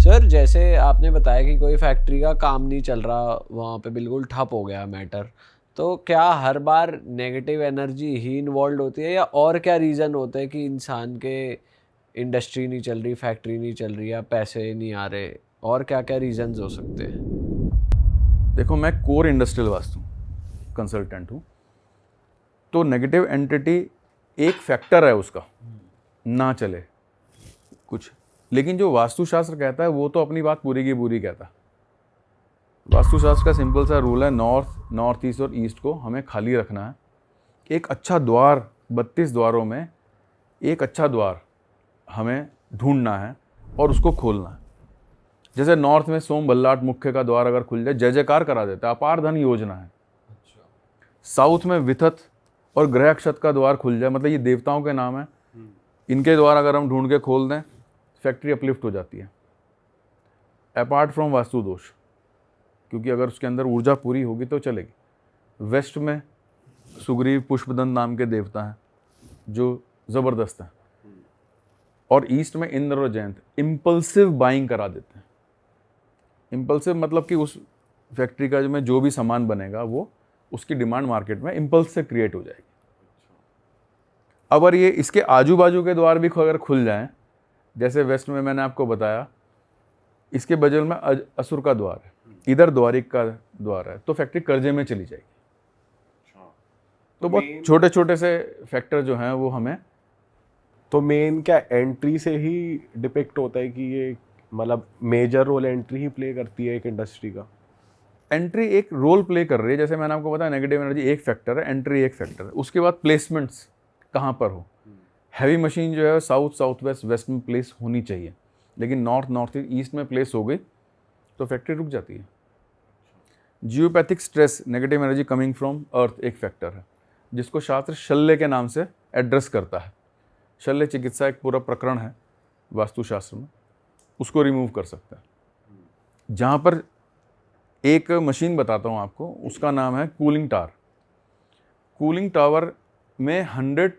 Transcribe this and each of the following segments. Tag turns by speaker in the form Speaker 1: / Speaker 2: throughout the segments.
Speaker 1: Sir जैसे आपने बताया कि कोई फैक्ट्री का काम नहीं चल रहा, वहाँ पे बिल्कुल ठप हो गया मैटर, तो क्या हर बार नेगेटिव एनर्जी ही इन्वॉल्व होती है या और क्या रीज़न होता है कि इंसान के इंडस्ट्री नहीं चल रही, फैक्ट्री नहीं चल रही या पैसे नहीं आ रहे, और क्या क्या रीजंस हो सकते हैं?
Speaker 2: देखो, मैं कोर इंडस्ट्रियल वास्तु कंसल्टेंट हूँ। तो नेगेटिव एंटिटी एक फैक्टर है उसका, ना चले कुछ। लेकिन जो वास्तुशास्त्र कहता है वो तो अपनी बात पूरी की पूरी कहता है। वास्तुशास्त्र का सिंपल सा रूल है, नॉर्थ, नॉर्थ ईस्ट और ईस्ट को हमें खाली रखना है। एक अच्छा द्वार, 32 द्वारों में एक अच्छा द्वार हमें ढूंढना है और उसको खोलना है। जैसे नॉर्थ में सोम बल्लाट मुख्य का द्वार अगर खुल जाए, जय जयकार करा देता है, अपार धन योजना है। साउथ में विथत और ग्रह अक्षत का द्वार खुल जाए, मतलब ये देवताओं के नाम है, इनके द्वार अगर हम ढूंढ के खोल दें, फैक्ट्री अपलिफ्ट हो जाती है, अपार्ट फ्रॉम वास्तु दोष, क्योंकि अगर उसके अंदर ऊर्जा पूरी होगी तो चलेगी। वेस्ट में सुग्रीव पुष्पदंत नाम के देवता हैं जो ज़बरदस्त हैं, और ईस्ट में इंद्र और जयंत इम्पल्सिव बाइंग करा देते हैं। इम्पल्सिव मतलब कि उस फैक्ट्री का जो भी सामान बनेगा वो उसकी डिमांड मार्केट में इम्पल्स से क्रिएट हो जाएगी। अगर ये इसके आजू बाजू के द्वार भी अगर खुल जाएं, जैसे वेस्ट में मैंने आपको बताया, इसके बगल में असुर का द्वार है, इधर द्वारिक का द्वार है, तो फैक्ट्री कर्जे में चली जाएगी। तो बहुत छोटे छोटे से फैक्टर जो हैं वो हमें।
Speaker 3: तो मेन क्या एंट्री से ही डिपिक्ट होता है कि ये मतलब मेजर रोल एंट्री ही प्ले करती है एक इंडस्ट्री का?
Speaker 2: एंट्री एक रोल प्ले कर रही है, जैसे मैंने आपको बताया नेगेटिव एनर्जी एक फैक्टर है, एंट्री एक फैक्टर है। उसके बाद प्लेसमेंट्स कहाँ पर हो। हैवी मशीन जो है साउथ, साउथ वेस्ट, वेस्ट में प्लेस होनी चाहिए, लेकिन नॉर्थ, नॉर्थ ईस्ट में प्लेस हो गई तो फैक्ट्री रुक जाती है। Geopathic stress, negative energy coming from earth एक फैक्टर है, जिसको शास्त्र शल्य के नाम से एड्रेस करता है। शल्य चिकित्सा एक पूरा प्रकरण है वास्तुशास्त्र में, उसको रिमूव कर सकता है। जहाँ पर एक मशीन बताता हूँ आपको, उसका नाम है कूलिंग टावर। कूलिंग टावर में 100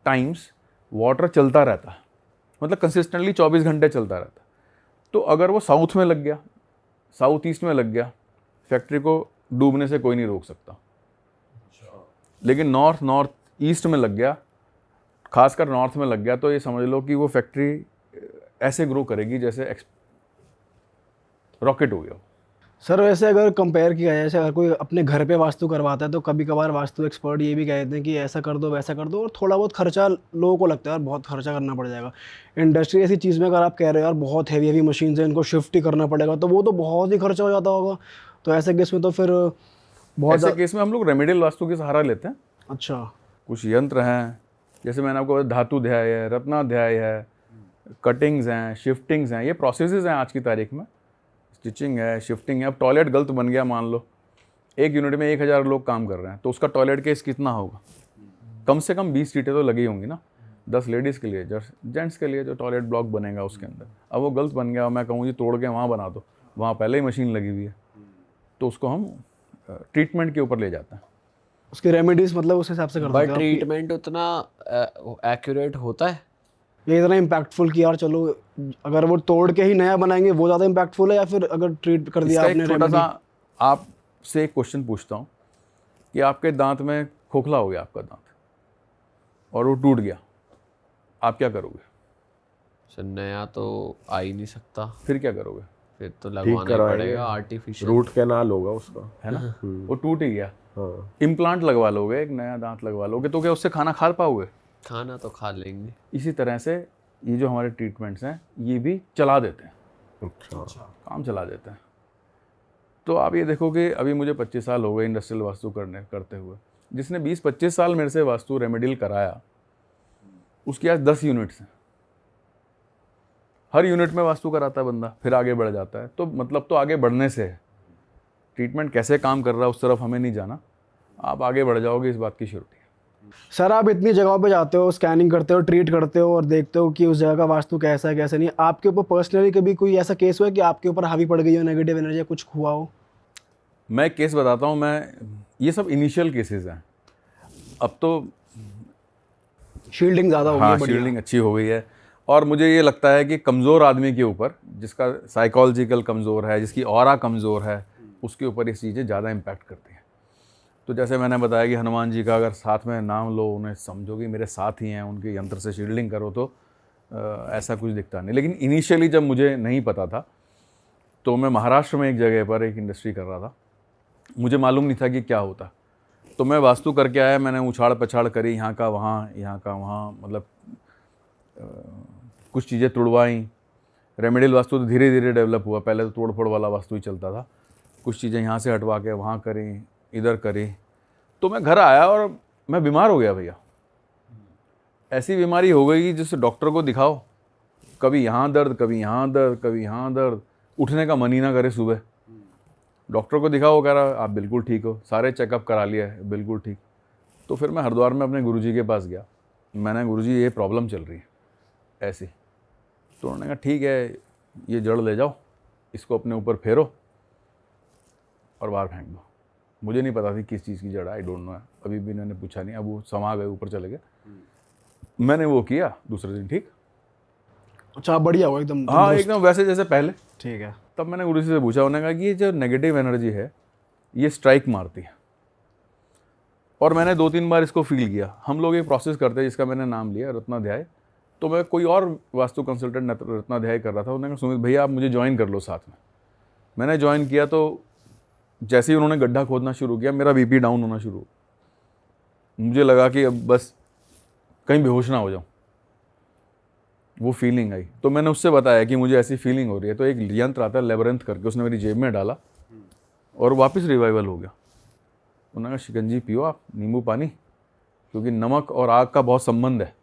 Speaker 2: टाइम्स वाटर चलता रहता है, मतलब कंसिस्टेंटली 24 घंटे चलता रहता है। तो अगर वो साउथ में लग गया, साउथ ईस्ट में लग गया, फैक्ट्री को डूबने से कोई नहीं रोक सकता। लेकिन नॉर्थ, नॉर्थ ईस्ट में लग गया, खासकर नॉर्थ में लग गया, तो ये समझ लो कि वो फैक्ट्री ऐसे ग्रो करेगी जैसे रॉकेट हो गया।
Speaker 4: सर वैसे अगर कंपेयर किया जाए, जैसे अगर कोई अपने घर पे वास्तु करवाता है तो कभी कभार वास्तु एक्सपर्ट ये भी कहते हैं कि ऐसा कर दो वैसा कर दो, और थोड़ा बहुत खर्चा लोगों को लगता है यार बहुत खर्चा करना पड़ जाएगा। इंडस्ट्री ऐसी चीज़ में अगर आप कह रहे हो यार बहुत हैवी हैवी मशीन है, इनको शिफ्ट ही करना पड़ेगा, तो वो तो बहुत ही खर्चा हो जाता होगा। तो ऐसे केस में तो फिर बहुत
Speaker 2: ऐसे केस में हम लोग रेमेडियल वास्तु की सहारा लेते हैं।
Speaker 4: अच्छा,
Speaker 2: कुछ यंत्र हैं, जैसे मैंने आपको बताया, धातु ध्याय है, रत्नाध्याय है, कटिंग्स हैं, शिफ्टिंग्स हैं, ये प्रोसेसेस हैं आज की तारीख में। स्टिचिंग है, शिफ्टिंग है। अब टॉयलेट गलत बन गया, मान लो एक यूनिट में 1000 लोग काम कर रहे हैं, तो उसका टॉयलेट केस कितना होगा? कम से कम 20 सीटें तो लगी होंगी ना, 10 लेडीज़ के लिए, जेंट्स के लिए जो टॉयलेट ब्लॉक बनेगा उसके अंदर। अब वो गलत बन गया, मैं कहूँ जी तोड़ के वहाँ बना दो, वहाँ पहले ही मशीन लगी हुई है, तो उसको हम ट्रीटमेंट के ऊपर ले जाते हैं।
Speaker 4: उसके रेमेडीज मतलब उस हिसाब से कर
Speaker 1: बट
Speaker 4: देते हैं
Speaker 1: ट्रीटमेंट उतना एक्यूरेट होता है?
Speaker 4: ये इतना इम्पैक्टफुल कि यार चलो अगर वो तोड़ के ही नया बनाएंगे वो ज़्यादा इम्पैक्टफुल है, या फिर अगर ट्रीट कर दिया
Speaker 2: इसका
Speaker 4: आपने
Speaker 2: एक छोटा
Speaker 4: रेमेडी?
Speaker 2: सा आपसे एक क्वेश्चन पूछता हूँ कि आपके दांत में खोखला हो गया आपका दांत और वो टूट गया, आप क्या करोगे?
Speaker 1: सर नया तो आ ही नहीं सकता,
Speaker 2: फिर क्या करोगे?
Speaker 1: फिर तो लगवाना ही पड़ेगा आर्टिफिशियल।
Speaker 3: रूट कैनाल होगा उसका,
Speaker 2: है ना, वो टूट ही गया।
Speaker 3: हाँ।
Speaker 2: इम्प्लांट लगवा लोगे, एक नया दांत लगवा लोगे, तो क्या उससे खाना खा पाओगे?
Speaker 1: खाना तो खा लेंगे।
Speaker 2: इसी तरह से ये जो हमारे ट्रीटमेंट्स हैं ये भी चला देते हैं,
Speaker 3: अच्छा।
Speaker 2: काम चला देते हैं। तो आप ये देखो कि अभी मुझे 25 साल हो गए इंडस्ट्रियल वास्तु करते हुए। जिसने 20-25 साल मेरे से वास्तु रेमेडियल कराया, उसकी आज 10 यूनिट्स हैं। हर यूनिट में वास्तु कराता है बंदा, फिर आगे बढ़ जाता है। तो मतलब तो आगे बढ़ने से है, ट्रीटमेंट कैसे काम कर रहा है उस तरफ हमें नहीं जाना, आप आगे बढ़ जाओगे, इस बात की श्योरिटी है।
Speaker 4: सर आप इतनी जगहों पे जाते हो, स्कैनिंग करते हो, ट्रीट करते हो और देखते हो कि उस जगह का वास्तु कैसा है कैसा नहीं, आपके ऊपर पर्सनली कभी कोई ऐसा केस हुआ है कि आपके ऊपर हावी पड़ गई हो नेगेटिव एनर्जी, कुछ हुआ हो?
Speaker 2: मैं केस बताता हूँ, ये सब इनिशियल केसेस हैं। अब तो
Speaker 4: शील्डिंग ज़्यादा हो गई
Speaker 2: हाँ,
Speaker 4: है, बढ़िया।
Speaker 2: शील्डिंग अच्छी हो गई है। और मुझे ये लगता है कि कमज़ोर आदमी के ऊपर, जिसका साइकोलॉजिकल कमज़ोर है, जिसकी ऑरा कमज़ोर है, उसके ऊपर ये चीज़ें ज़्यादा इम्पैक्ट करती हैं। तो जैसे मैंने बताया कि हनुमान जी का अगर साथ में नाम लो, उन्हें समझो कि मेरे साथ ही हैं, उनके यंत्र से शील्डिंग करो, तो ऐसा कुछ दिखता नहीं। लेकिन इनिशियली जब मुझे नहीं पता था, तो मैं महाराष्ट्र में एक जगह पर एक इंडस्ट्री कर रहा था, मुझे मालूम नहीं था कि क्या होता। तो मैं वास्तु करके आया, मैंने उछाड़ पछाड़ करी, यहाँ का वहाँ, यहाँ का वहाँ, मतलब कुछ चीज़ें तुड़वाई। रेमेडियल वास्तु तो धीरे धीरे डेवलप हुआ, पहले तो तोड़ फोड़ वाला वास्तु ही चलता था। कुछ चीज़ें यहाँ से हटवा के वहाँ करी, इधर करी। तो मैं घर आया और मैं बीमार हो गया भैया। ऐसी बीमारी हो गई जिससे डॉक्टर को दिखाओ, कभी यहाँ दर्द, कभी यहाँ दर्द, कभी यहाँ दर्द, उठने का मन ही ना करे सुबह। डॉक्टर को दिखाओ, कह रहा आप बिल्कुल ठीक हो, सारे चेकअप करा लिया है, बिल्कुल ठीक। तो फिर मैं हरिद्वार में अपने गुरुजी के पास गया, मैंने गुरुजी ये प्रॉब्लम चल रही है ऐसी। तो उन्होंने कहा ठीक है, ये जड़ ले जाओ, इसको अपने ऊपर फेरो और बाहर फेंक दो। मुझे नहीं पता थी किस चीज़ की जड़ है, आई डोंट नो, अभी भी इन्होंने पूछा नहीं, अब वो समा गए, ऊपर चले गए। मैंने वो किया, दूसरे दिन ठीक।
Speaker 4: अच्छा, बढ़िया हो एकदम?
Speaker 2: हाँ एकदम वैसे जैसे पहले।
Speaker 4: ठीक है।
Speaker 2: तब मैंने गुरुजी से पूछा, उन्होंने कहा कि ये जो नेगेटिव एनर्जी है ये स्ट्राइक मारती है। और मैंने 2-3 बार इसको फील किया। हम लोग एक प्रोसेस करते हैं जिसका मैंने नाम लिया रत्नाध्याय। तो मैं कोई और वास्तु कंसल्टेंट रत्नाध्याय कर रहा था, उन्होंने कहा सुमित भैया आप मुझे ज्वाइन कर लो साथ में। मैंने ज्वाइन किया तो जैसे ही उन्होंने गड्ढा खोदना शुरू किया, मेरा बीपी डाउन होना शुरू हुआ। मुझे लगा कि अब बस कहीं बेहोश ना हो जाऊँ, वो फीलिंग आई। तो मैंने उससे बताया कि मुझे ऐसी फीलिंग हो रही है। तो एक यंत्र आता है लेबरंथ करके, उसने मेरी जेब में डाला और वापस रिवाइवल हो गया। उन्होंने कहा शिकंजी पियो आप, नींबू पानी, क्योंकि नमक और आग का बहुत संबंध है,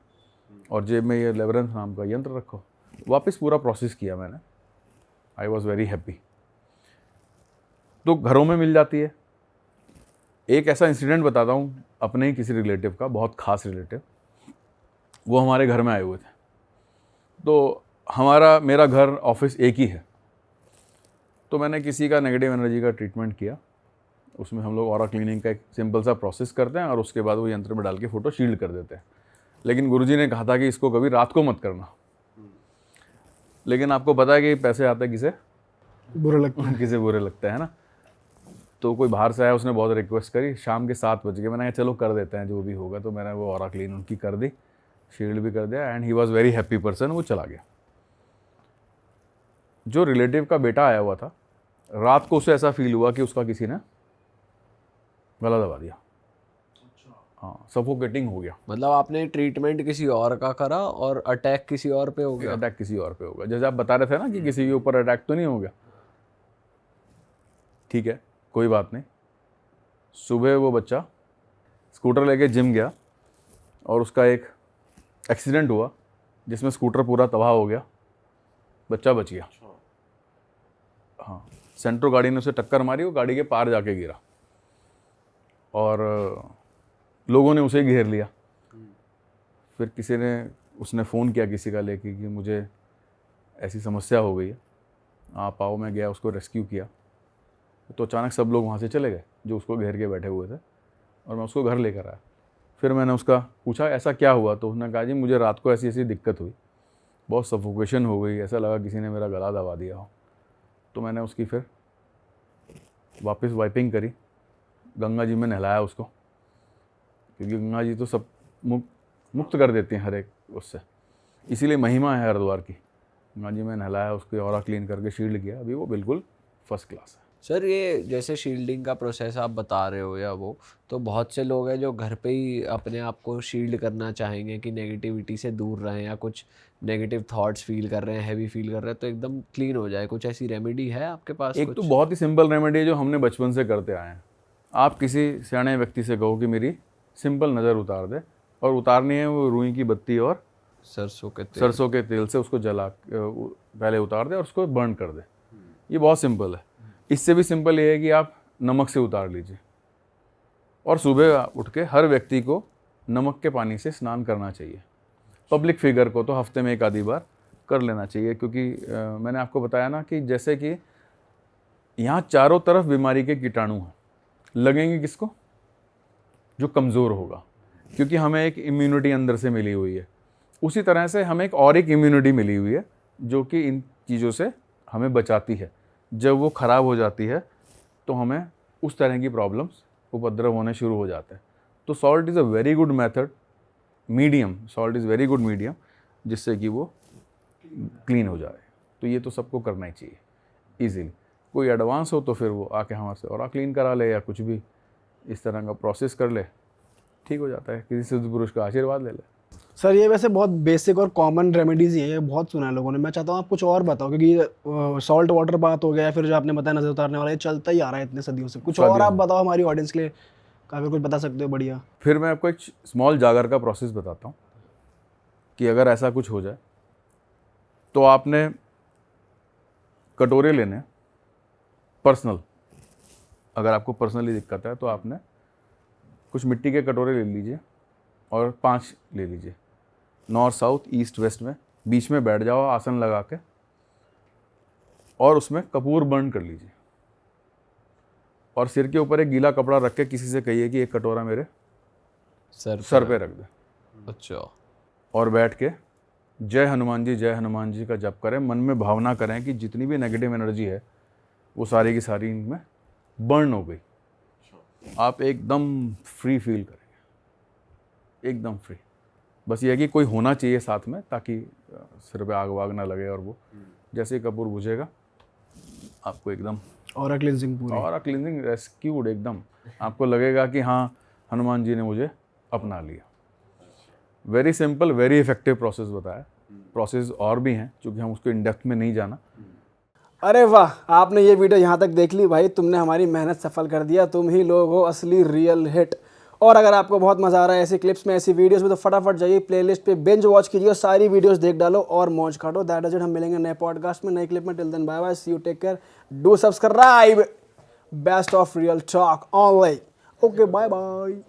Speaker 2: और जेब में ये लेबरंथ नाम का यंत्र रखो। वापस पूरा प्रोसेस किया मैंने, आई वॉज वेरी हैप्पी। तो घरों में मिल जाती है। एक ऐसा इंसिडेंट बताता हूँ अपने ही किसी रिलेटिव का, बहुत खास रिलेटिव। वो हमारे घर में आए हुए थे। तो मेरा घर ऑफिस एक ही है। तो मैंने किसी का नेगेटिव एनर्जी का ट्रीटमेंट किया। उसमें हम लोग ऑरा क्लीनिंग का एक सिंपल सा प्रोसेस करते हैं और उसके बाद वो यंत्र में डाल के फ़ोटो शील्ड कर देते हैं। लेकिन गुरुजी ने कहा था कि इसको कभी रात को मत करना। लेकिन आपको पता है कि पैसे आते किसे
Speaker 4: बुरा लगता है।
Speaker 2: किसे बुरे लगते हैं ना। तो कोई बाहर से आया, उसने बहुत रिक्वेस्ट करी। शाम के 7 बज गए, मैंने कहा चलो कर देते हैं जो भी होगा। तो मैंने वो ऑरा क्लीन उनकी कर दी, शील्ड भी कर दिया, and he was very happy person. वो चला गया। जो रिलेटिव का बेटा आया हुआ था, रात को उसे ऐसा फील हुआ कि उसका किसी ने गला दबा दिया। हाँ, सफोकेटिंग हो गया।
Speaker 1: मतलब आपने ट्रीटमेंट किसी और का करा और अटैक किसी और पे हो गया।
Speaker 2: अटैक किसी और पे होगा। जैसे आप बता रहे थे ना कि किसी के ऊपर अटैक तो नहीं हो गया। ठीक है, कोई बात नहीं। सुबह वो बच्चा स्कूटर लेके जिम गया और उसका एक एक्सीडेंट हुआ जिसमें स्कूटर पूरा तबाह हो गया। बच्चा बच गया। हाँ, सेंट्रो गाड़ी ने उसे टक्कर मारी, वो गाड़ी के पार जाके गिरा और लोगों ने उसे घेर लिया। फिर उसने फ़ोन किया किसी का लेके कि मुझे ऐसी समस्या हो गई है, आप आओ। मैं गया, उसको रेस्क्यू किया। तो अचानक सब लोग वहाँ से चले गए जो उसको घेर के बैठे हुए थे, और मैं उसको घर लेकर आया। फिर मैंने उसका पूछा ऐसा क्या हुआ, तो उसने कहा जी मुझे रात को ऐसी ऐसी दिक्कत हुई, बहुत सफोकेशन हो गई, ऐसा लगा किसी ने मेरा गला दबा दिया हो। तो मैंने उसकी फिर वापस वाइपिंग करी, गंगा जी में नहलाया उसको, क्योंकि गंगा जी तो सब मुक्त कर देती हैं हर एक उससे। इसीलिए महिमा है हरिद्वार की। गंगा जी में नहलाया, उसकी ऑरा क्लीन करके शील्ड किया। अभी वो बिल्कुल फर्स्ट क्लास है।
Speaker 1: सर ये जैसे शील्डिंग का प्रोसेस आप बता रहे हो या वो, तो बहुत से लोग हैं जो घर पे ही अपने आप को शील्ड करना चाहेंगे कि नेगेटिविटी से दूर रहें, या कुछ नेगेटिव थॉट्स फील कर रहे हैं, हैवी फील कर रहे हैं, तो एकदम क्लीन हो जाए। कुछ ऐसी रेमेडी है आपके पास?
Speaker 2: एक तो बहुत ही सिंपल रेमेडी है जो हमने बचपन से करते आए हैं। आप किसी सियाने व्यक्ति से कहो कि मेरी सिंपल नज़र उतार दे, और उतारनी है वो रुई की बत्ती और सरसों के तेल से उसको जला पहले उतार दे और उसको बर्न कर दे। ये बहुत सिंपल है। इससे भी सिंपल ये है कि आप नमक से उतार लीजिए, और सुबह उठ के हर व्यक्ति को नमक के पानी से स्नान करना चाहिए। पब्लिक फिगर को तो हफ्ते में 1 आधी बार कर लेना चाहिए, क्योंकि मैंने आपको बताया ना कि जैसे कि यहाँ चारों तरफ बीमारी के कीटाणु हैं। लगेंगे किसको? जो कमज़ोर होगा, क्योंकि हमें एक इम्यूनिटी अंदर से मिली हुई है। उसी तरह से हमें एक इम्यूनिटी मिली हुई है जो कि इन चीज़ों से हमें बचाती है। जब वो ख़राब हो जाती है तो हमें उस तरह की प्रॉब्लम्स, उपद्रव होने शुरू हो जाते हैं। तो salt is a very good method, medium, salt is very good medium, जिससे कि वो क्लीन हो जाए। तो ये तो सबको करना ही चाहिए ईजीली। कोई एडवांस हो तो फिर वो आके हमारे से और क्लीन करा ले या कुछ भी इस तरह का प्रोसेस कर ले, ठीक हो जाता है। किसी सिद्ध पुरुष का आशीर्वाद ले ले।
Speaker 4: सर ये वैसे बहुत बेसिक और कॉमन रेमेडीज ही है, ये बहुत सुना है लोगों ने। मैं चाहता हूँ आप कुछ और बताओ, क्योंकि सॉल्ट वाटर बात हो गया, फिर जो आपने बताया नजर उतारने वाला, ये चलता ही आ रहा है इतने सदियों से। कुछ और आप बताओ हमारी ऑडियंस के लिए, अगर कुछ बता सकते हो बढ़िया।
Speaker 2: फिर मैं आपको एक स्मॉल जागर का प्रोसेस बताता हूँ कि अगर ऐसा कुछ हो जाए तो आपने कटोरे लेने पर्सनल, अगर आपको पर्सनली दिक्कत है तो आपने कुछ मिट्टी के कटोरे ले लीजिए और 5 ले लीजिए, नॉर्थ साउथ ईस्ट वेस्ट में, बीच में बैठ जाओ आसन लगा के और उसमें कपूर बर्न कर लीजिए और सिर के ऊपर एक गीला कपड़ा रख के किसी से कहिए कि एक कटोरा मेरे सर पे रख दे।
Speaker 1: अच्छा।
Speaker 2: और बैठ के जय हनुमान जी का जप करें, मन में भावना करें कि जितनी भी नेगेटिव एनर्जी है वो सारी की सारी इनमें बर्न हो गई। आप एकदम फ्री फील करेंगे, एकदम फ्री। बस ये है कि कोई होना चाहिए साथ में ताकि सिर पे आग वाग ना लगे, और वो जैसे ही कपूर बुझेगा आपको एकदम
Speaker 4: ऑरा क्लींजिंग पूरी,
Speaker 2: ऑरा क्लींजिंग रेस्क्यूड, एकदम आपको लगेगा कि हाँ हनुमान जी ने मुझे अपना लिया। Very simple, very effective process बताया। प्रोसेस और भी हैं क्योंकि हम उसको इन डेप्थ में नहीं जाना।
Speaker 4: अरे वाह, आपने ये वीडियो यहाँ तक देख ली भाई, तुमने हमारी मेहनत सफल कर दिया। तुम ही लोग हो असली रियल हिट। और अगर आपको बहुत मज़ा आ रहा है ऐसी क्लिप्स में, ऐसी वीडियोस में, तो फटाफट जाइए प्लेलिस्ट पे बिंज वॉच कीजिए और सारी वीडियोस देख डालो और मौज काटो। That is it. हम मिलेंगे नए पॉडकास्ट में, नई क्लिप में। Till then bye bye, see you, take care, do subscribe. Best of real talk online. Okay, bye bye.